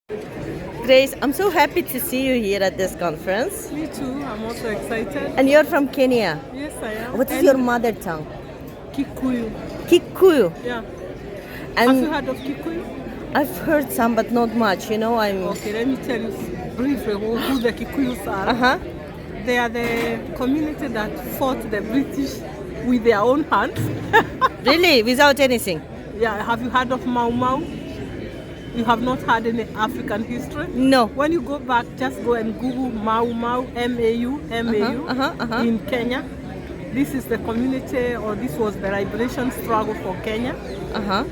Grace, I'm so happy to see you here at this conference. Me too. I'm also excited. And you're from Kenya. Yes, I am. What is your mother tongue? Kikuyu. Kikuyu. Yeah. And Have you heard of Kikuyu? I've heard some, but not much. I'm. Okay, let me tell you briefly who the Kikuyus are. Uh-huh. They are the community that fought the British with their own hands. Really? Without anything? Yeah. Have you heard of Mau? You have not had any African history? No. When you go back, just go and Google Mau, M-A-U, in Kenya. This is the community, or this was the liberation struggle for Kenya.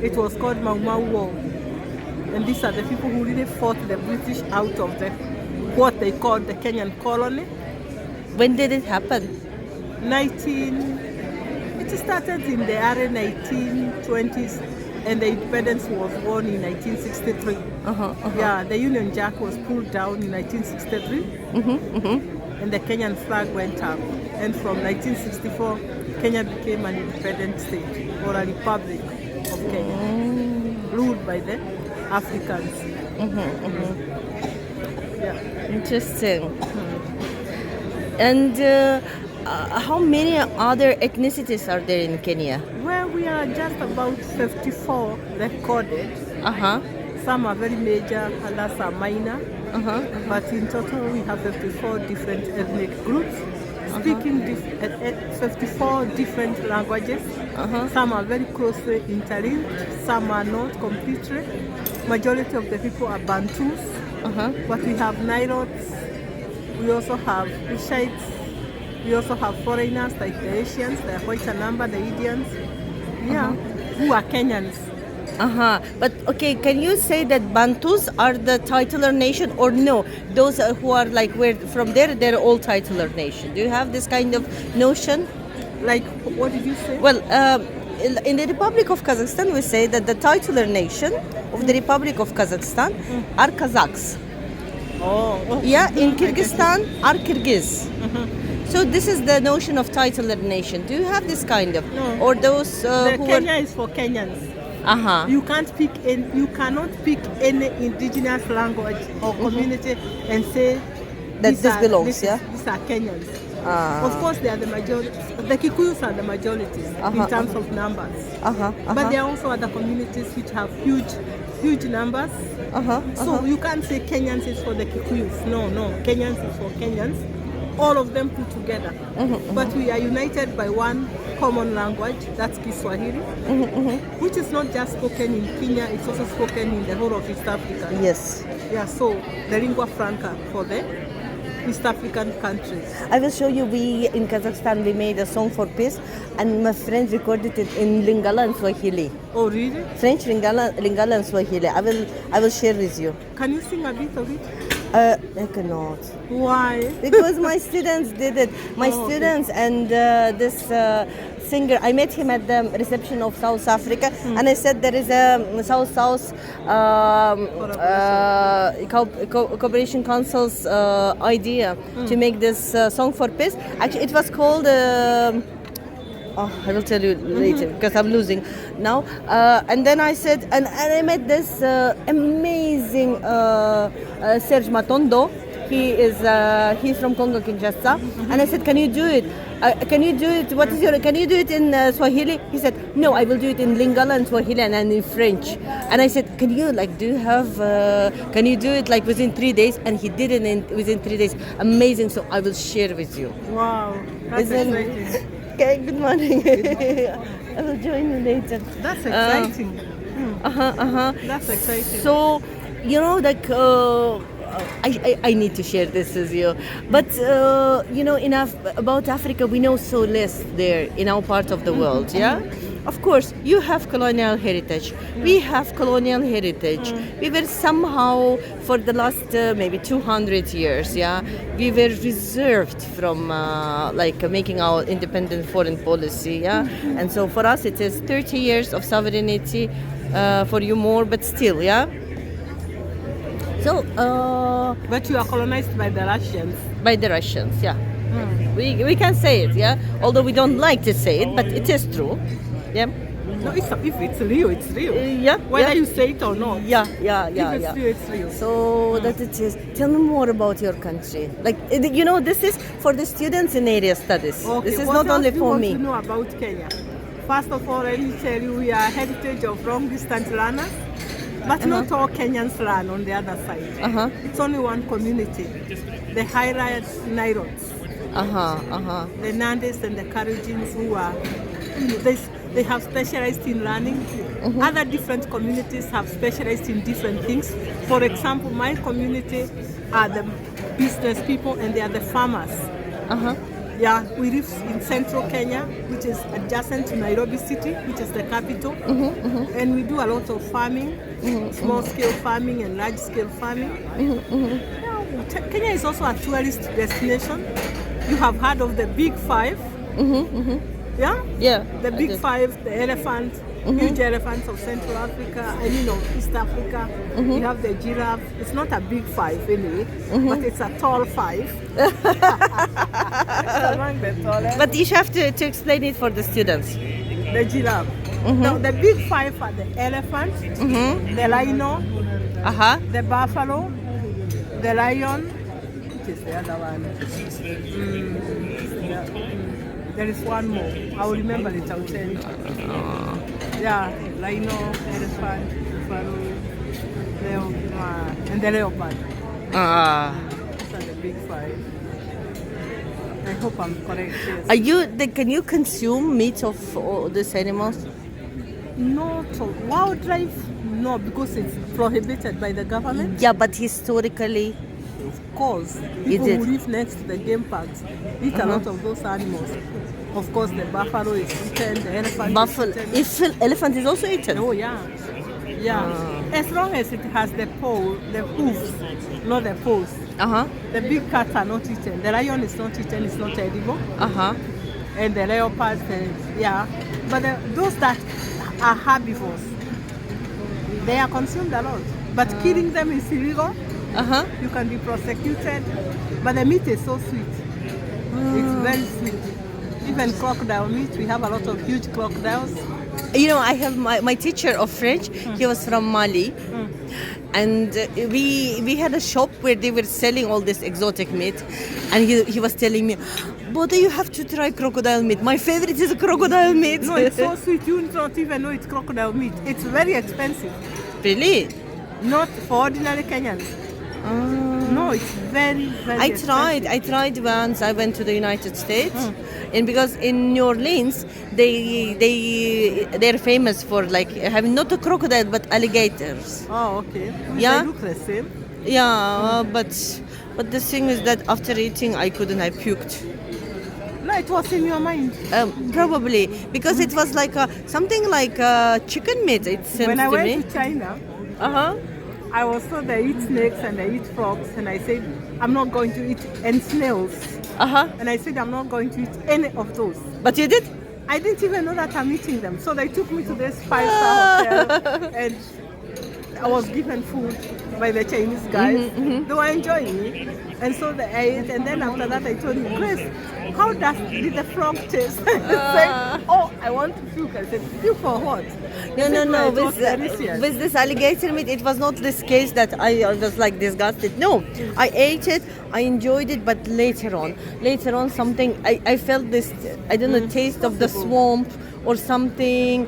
It was called Mau War. And these are the people who really fought the British out of what they called the Kenyan colony. When did it happen? It started in the early 1920s, and the independence was won in 1963. Yeah, the Union Jack was pulled down in 1963, and the Kenyan flag went up. And from 1964, Kenya became an independent state, or a republic of Kenya, ruled by the Africans. Yeah. Interesting. And how many other ethnicities are there in Kenya? Well, we are just about 54 recorded. Some are very major, others are minor. But in total, we have 54 different ethnic groups speaking 54 different languages. Some are very closely interlinked, some are not completely. Majority of the people are Bantus, but we have Nilotes, we also have Kushites, we also have foreigners like the Asians, they are quite a number, the Indians, who are Kenyans. But okay, can you say that Bantus are the titular nation, or no? Those who are like from there, they're all titular nation. Do you have this kind of notion? Like, what did you say? Well, in the Republic of Kazakhstan, we say that the titular nation of the Republic of Kazakhstan are Kazakhs. Yeah, in Kyrgyzstan are Kyrgyz. So this is the notion of titular nation. Do you have this kind of? No. Or those Kenya is for Kenyans. You cannot pick any indigenous language or community and say that this belongs. These are Kenyans. Of course, they are the majority. The Kikuyus are the majorities in terms of numbers. But there are also other communities which have huge numbers. So you can't say Kenyans is for the Kikuyus. No, Kenyans is for Kenyans. All of them put together. But we are united by one common language, that's Kiswahili, which is not just spoken in Kenya, it's also spoken in the whole of East Africa. Yes. Yeah, so the lingua franca for the East African countries. I will show you, we in Kazakhstan, we made a song for peace, and my friend recorded it in Lingala and Swahili. Oh, really? French, Lingala and Swahili. I will share with you. Can you sing a bit of it? I cannot. Why? Because my students did it. My students and this singer, I met him at the reception of South Africa, and I said there is a South Cooperation Council's idea to make this song for peace. Actually, it was called. I will tell you later because I'm losing now. And then I said, and I met this amazing Serge Matondo. He's from Congo Kinshasa, and I said, can you do it? Can you do it? Can you do it in Swahili? He said, no, I will do it in Lingala and Swahili and in French. And I said, can you can you do it like within 3 days? And he did it within 3 days. Amazing. So I will share with you. Wow, that's exciting. Okay, good morning. I will join you later. That's exciting. That's exciting. So, I need to share this with you. But, about Africa, we know so less there in our part of the world, yeah? Of course, you have colonial heritage. We have colonial heritage. We were somehow, for the last maybe 200 years, yeah, we were reserved from making our independent foreign policy, yeah. And so for us, it is 30 years of sovereignty. For you more, but still, yeah. So, but you are colonized by the Russians. By the Russians, yeah. We can say it, yeah. Although we don't like to say it, but it is true, yeah. No, if it's real, it's real. Yeah. Whether yeah. you say it or not. Yeah. If it's real, it's real. So that it is. Tell me more about your country. Like this is for the students in area studies. Okay, This is what not only else do you for want me. to know about Kenya? First of all, let me tell you, we are heritage of long distance learners, but not all Kenyans learn on the other side. It's only one community, the Highlands Nilots, the Nandes and the Kalenjins, who are, they have specialized in learning. Other different communities have specialized in different things. For example, my community are the business people and they are the farmers. Yeah, we live in central Kenya, which is adjacent to Nairobi city, which is the capital. And we do a lot of farming, small-scale farming and large-scale farming. Yeah, Kenya is also a tourist destination. You have heard of the Big Five? Yeah? Yeah. The Big Five, the elephant, huge elephants of Central Africa, and East Africa. You have the giraffe. It's not a Big Five anyway, but it's a tall five. It's among the tallest. But you have to explain it for the students. The giraffe. Now, the Big Five are the elephant, the rhino, the buffalo, the lion. Which is the other one? There is one more. I will remember it. I will tell you. Yeah, rhino, elephant, buffalo, and the leopard. These are the Big Five. I hope I'm correct. Yes. Can you consume meat of all these animals? Not wildlife, no, because it's prohibited by the government. Yeah, but historically, of course, people who live next to the game parks eat a lot of those animals. Of course, the buffalo is eaten, the elephant is eaten. Elephant is also eaten? Oh, yeah. As long as it has the hoofs, not the paws. The big cats are not eaten. The lion is not eaten, it's not edible. And the leopards, But those that are herbivores, they are consumed a lot. But killing them is illegal. You can be prosecuted. But the meat is so sweet. It's very sweet. Even crocodile meat, we have a lot of huge crocodiles. I have my teacher of French, he was from Mali. And we had a shop where they were selling all this exotic meat. And he was telling me, but you have to try crocodile meat. My favorite is crocodile meat. No, it's so sweet. You don't even know it's crocodile meat. It's very expensive. Really? Not for ordinary Kenyans. No, it's very, very expensive. I tried once. I went to the United States. And because in New Orleans, they're famous for like having not a crocodile but alligators. Oh, okay. Yeah. They look the same. Yeah, but the thing is that after eating, I puked. No, it was in your mind. Probably because it was like something like chicken meat. It seems when I to me. went to China, I was told they eat snakes and they eat frogs, and I said I'm not going to eat and snails. And I said I'm not going to eat any of those. But you did? I didn't even know that I'm eating them. So they took me to this 5-star hotel and I was given food by the Chinese guys. They were enjoying it. And so they ate. And then after that I told him, Grace, how did the frog taste? He said, oh, I want to puke. I said, puke for what? No. With this alligator meat, it was not this case that I was like disgusted. No, I ate it. I enjoyed it, but later on something, I felt this, I don't know, taste of the swamp or something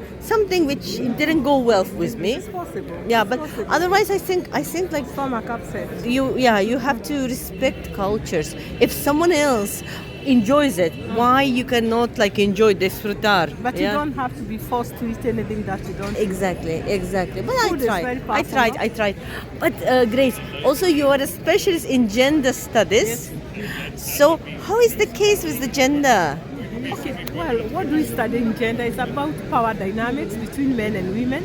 which didn't go well with me. It's possible. Yeah, but possible. Otherwise I think like stomach upset. You have to respect cultures. If someone else enjoys it, why you cannot like enjoy disfrutar? But you don't have to be forced to eat anything that you don't. Exactly. But Food I tried. But Grace, also you are a specialist in gender studies. Yes. So how is the case with the gender? Okay, well, what do we study in gender? It's about power dynamics between men and women.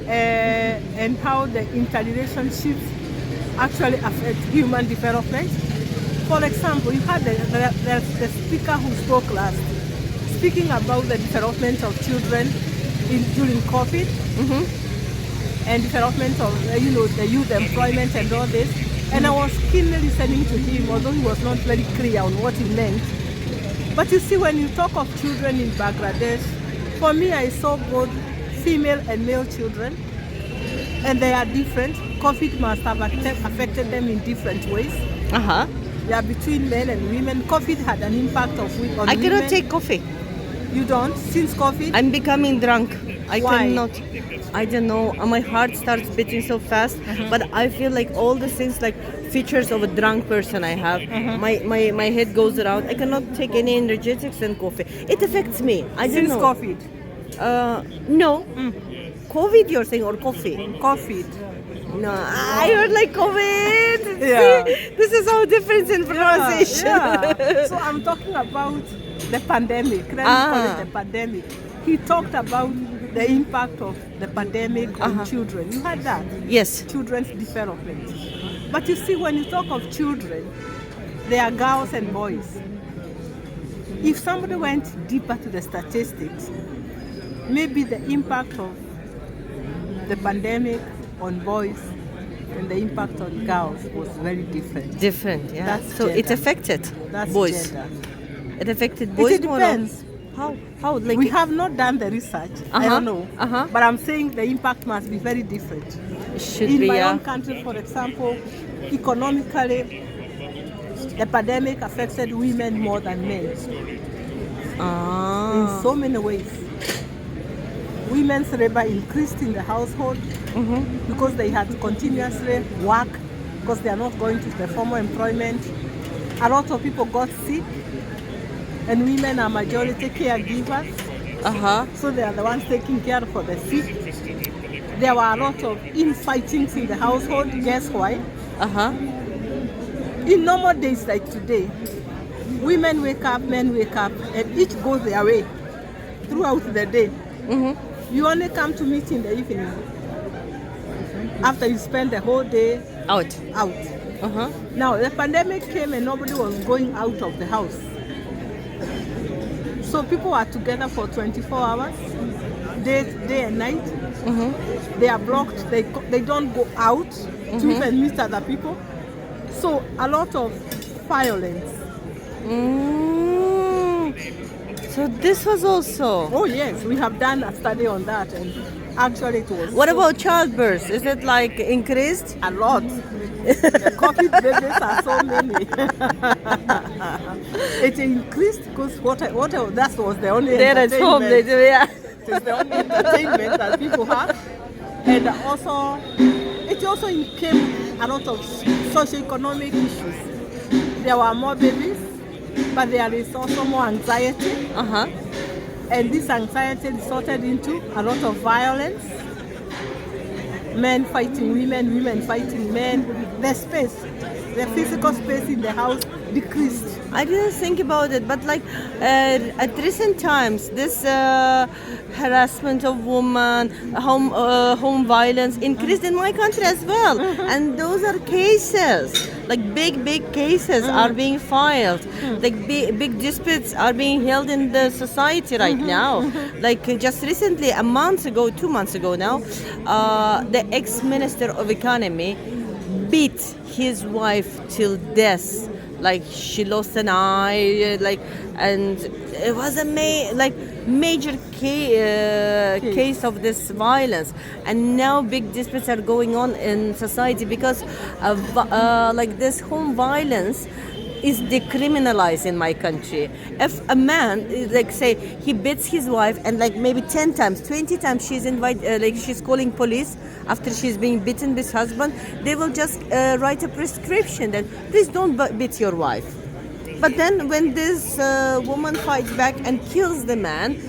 And how the interrelationships actually affect human development. For example, you had the speaker who spoke last, speaking about the development of children during COVID, and development of the youth employment and all this. And I was keenly listening to him, although he was not very clear on what he meant. But you see, when you talk of children in Bangladesh, For me, I saw both female and male children, and they are different. COVID must have affected them in different ways. Uh-huh. They are between men and women. COVID had an impact on women. I cannot take coffee. You don't? Since COVID? I'm becoming drunk. I Why? cannot. I don't know. My heart starts beating so fast, but I feel like all the things, like features of a drunk person I have. My head goes around. I cannot take any energetics and coffee. It affects me. I don't Since know. COVID? No. COVID, you're saying, or coffee? COVID. No, I heard like COVID. Yeah. See, this is how different in pronunciation. Yeah. So I'm talking about the pandemic. Let me call it the pandemic. He talked about the impact of the pandemic on children. You heard that? Yes. Children's development. But you see, when you talk of children, they are girls and boys. If somebody went deeper to the statistics, maybe the impact of the pandemic on boys and the impact on girls was very different. Different, yeah. That's so it gender. affected That's boys. gender. It affected boys It more. depends. How? Like We have not done the research. I don't know. But I'm saying the impact must be very different. it should In be, my yeah. own country, for example, economically, the pandemic affected women more than men in so many ways. Women's labor increased in the household because they had to continuously work because they are not going to the formal employment. A lot of people got sick, and women are majority caregivers. So they are the ones taking care for the sick. There were a lot of infightings in the household. Guess why? In normal days like today, women wake up, men wake up, and each goes their way throughout the day. You only come to meet in the evening after you spend the whole day Out. Now the pandemic came and nobody was going out of the house. So people are together for 24 hours, day and night. They are blocked. They don't go out to even meet other people. So a lot of violence. So this was also. Oh yes, we have done a study on that, and actually it was. What about childbirth? Is it like increased? A lot. The COVID babies are so many. It increased because that was the only They're at home. They do, yeah. It's the only entertainment that people have, and also it also came a lot of socio-economic issues. There were more babies, but there is also more anxiety, and this anxiety resulted into a lot of violence. Men fighting women, women fighting men. The physical space in the house decreased. I didn't think about it, but like at recent times, this harassment of women, home violence increased in my country as well, and those are cases, like big cases are being filed, like big disputes are being held in the society right now. Like just recently, 2 months ago now, the ex-minister of economy beat his wife till death. Like she lost an eye, and it was a major case of this violence. And now big disputes are going on in society because of this home violence is decriminalized in my country. If a man, say, he beats his wife and maybe 10 times, 20 times she's she's calling police after she's being beaten by his husband, they will just write a prescription that please don't beat your wife. But then when this woman fights back and kills the man,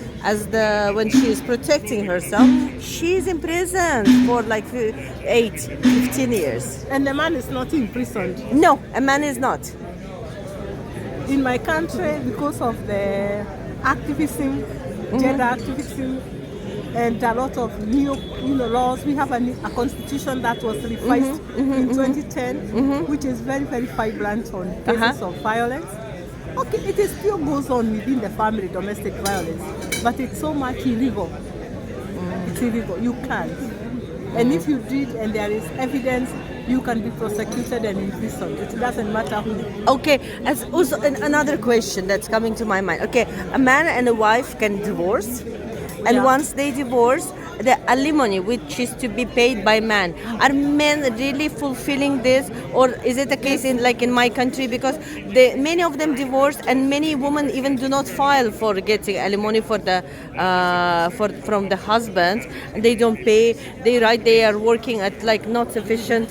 when she is protecting herself, she's imprisoned for 15 years. And the man is not imprisoned? No, a man is not. In my country, because of the activism, gender activism, and a lot of new laws, we have a constitution that was revised in 2010, which is very, very vibrant on cases of violence. Okay, it still goes on within the family, domestic violence, but it's so much illegal. It's illegal. You can't. And if you did, and there is evidence, you can be prosecuted and imprisoned. It doesn't matter who. Okay, as also another question that's coming to my mind. Okay, a man and a wife can divorce, And Yeah. once they divorce, the alimony, which is to be paid by man, are men really fulfilling this, or is it a case in like in my country, because many of them divorce, and many women even do not file for getting alimony for the from the husband, and they don't pay. They write they are working at like not sufficient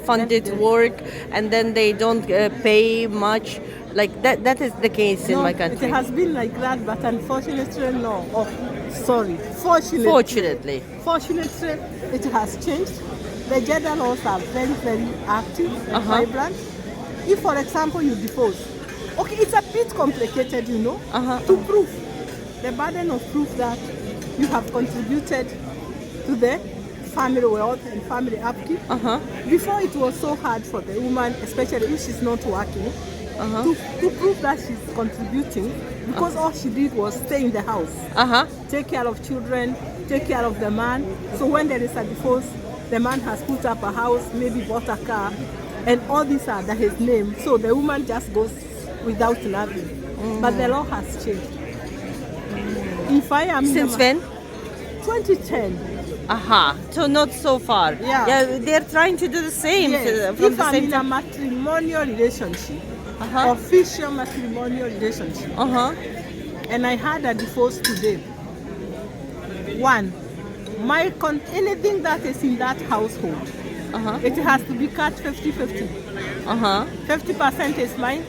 funded work, and then they don't pay much. Like that is the case in No, my country. it has been like that, but unfortunately, no. Oh, sorry. Fortunately. Fortunately, it has changed. The gender laws are very, very active and vibrant. If, for example, you divorce, okay, it's a bit complicated, you know, to prove the burden of proof that you have contributed to the family wealth and family upkeep. Before, it was so hard for the woman, especially if she's not working, to prove that she's contributing, because all she did was stay in the house, take care of children, take care of the man. So when there is a divorce, the man has put up a house, maybe bought a car, and all these are under his name. So the woman just goes without nothing. But the law has changed. If I am Since when? 2010. So not so far. Yeah. They're trying to do the same. Yes. From If the I'm same in a time. matrimonial relationship, official matrimonial relationship, and I had a divorce today, one, anything that is in that household, it has to be cut 50-50. 50% is mine,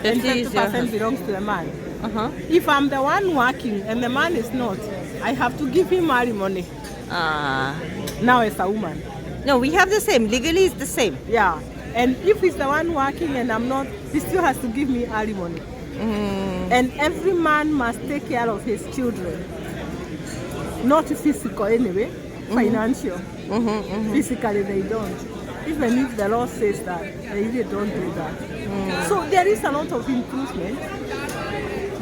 and 50 is 50% belongs to the man. If I'm the one working and the man is not, I have to give him alimony. Now as a woman. No, we have the same. Legally, it's the same. Yeah. And if he's the one working and I'm not, he still has to give me alimony. And every man must take care of his children. Not physical anyway, financial. Physically they don't. Even if the law says that, they really don't do that. So there is a lot of improvement.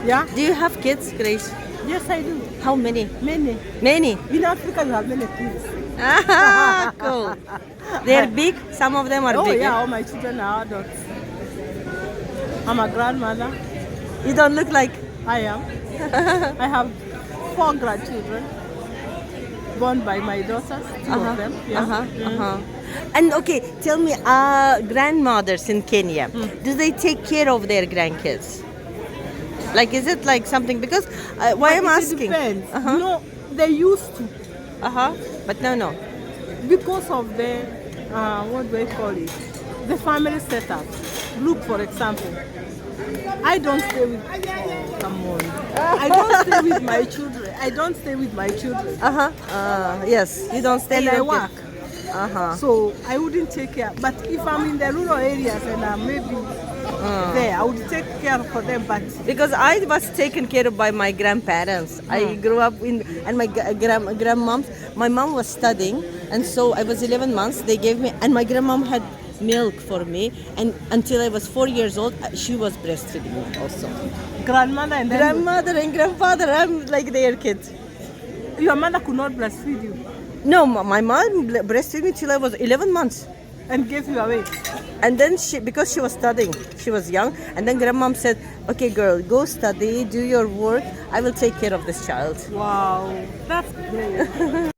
Yeah. Do you have kids, Grace? Yes, I do. How many? Many. Many. In Africa, you have many kids. Cool. They're big. Some of them are Oh big. yeah, all my children are adults. I'm a grandmother. You don't look like. I am. I have 4 grandchildren born by my daughters, 2 of them. Yeah. And okay, tell me, grandmothers in Kenya, do they take care of their grandkids? Like, is it like something? Because why I'm asking? It depends. No, they used to. But no. Because of the, what do I call it? The family setup. Look, for example, I don't stay with, come on. I don't stay with my children. I don't stay with my children. Yes, you don't stay And with I them. work. So I wouldn't take care. But if I'm in the rural areas and I'm maybe there, I would take care for them. But because I was taken care of by my grandparents. I grew up in, and my grandmoms. My mom was studying, and so I was 11 months. They gave me, and my grandmom had milk for me, and until I was 4 years old, she was breastfeeding me also. grandmother and then Grandmother and grandfather, I'm like their kids. your mother could not breastfeed you No, my mom breastfed me till I was 11 months. and gave you away. And then because she was studying, she was young, and then grandmom said, okay girl, go study, do your work, I will take care of this child. Wow, that's great.